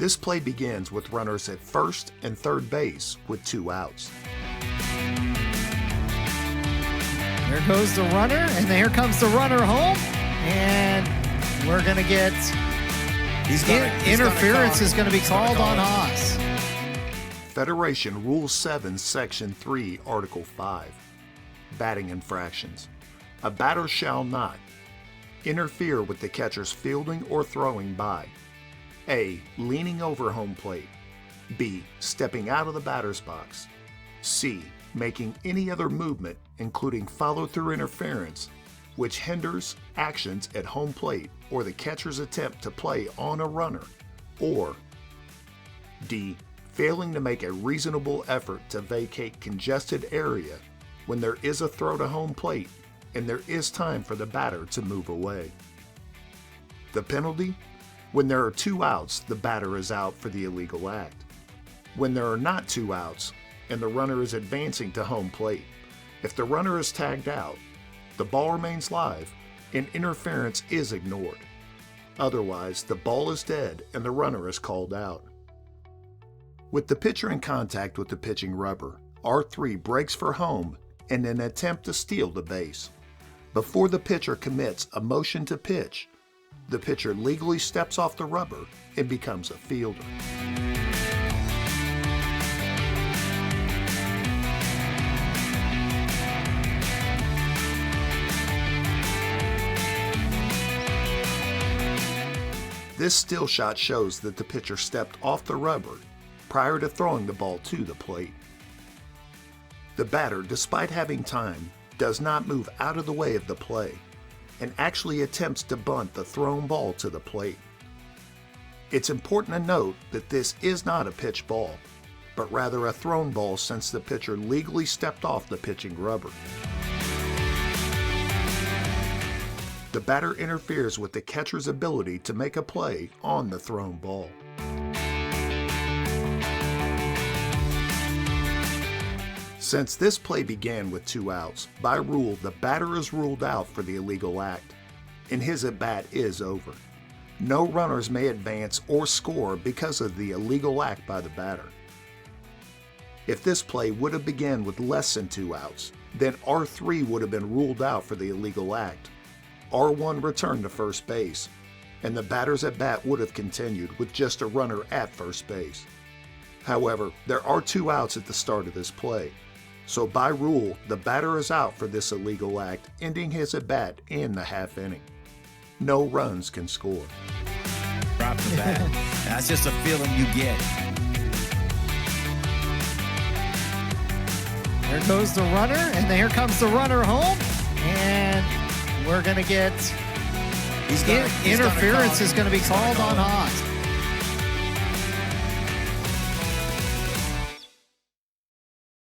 This play begins with runners at first and third base with 2 outs. There goes the runner, and here comes the runner home, and we're going to get interference is going to be called on Haas. Federation Rule 7, Section 3, Article 5. Batting infractions. A batter shall not interfere with the catcher's fielding or throwing by A. Leaning over home plate, B. Stepping out of the batter's box, C. Making any other movement, including follow-through interference, which hinders actions at home plate or the catcher's attempt to play on a runner, or D. Failing to make a reasonable effort to vacate congested area when there is a throw to home plate and there is time for the batter to move away. The penalty? When there are 2 outs, the batter is out for the illegal act. When there are not 2 outs and the runner is advancing to home plate, if the runner is tagged out, the ball remains live and interference is ignored. Otherwise, the ball is dead and the runner is called out. With the pitcher in contact with the pitching rubber, R3 breaks for home in an attempt to steal the base. Before the pitcher commits a motion to pitch, the pitcher legally steps off the rubber and becomes a fielder. This still shot shows that the pitcher stepped off the rubber prior to throwing the ball to the plate. The batter, despite having time, does not move out of the way of the play and actually attempts to bunt the thrown ball to the plate. It's important to note that this is not a pitch ball, but rather a thrown ball since the pitcher legally stepped off the pitching rubber. The batter interferes with the catcher's ability to make a play on the thrown ball. Since this play began with 2 outs, by rule the batter is ruled out for the illegal act, and his at-bat is over. No runners may advance or score because of the illegal act by the batter. If this play would have begun with less than 2 outs, then R3 would have been ruled out for the illegal act. R1 returned to first base, and the batter's at-bat would have continued with just a runner at first base. However, there are 2 outs at the start of this play, so by rule, the batter is out for this illegal act, ending his at-bat in the half inning. No runs can score. Drop the bat. That's just a feeling you get. There goes the runner, and here comes the runner home, and we're going to get interference is going to be called on Haas.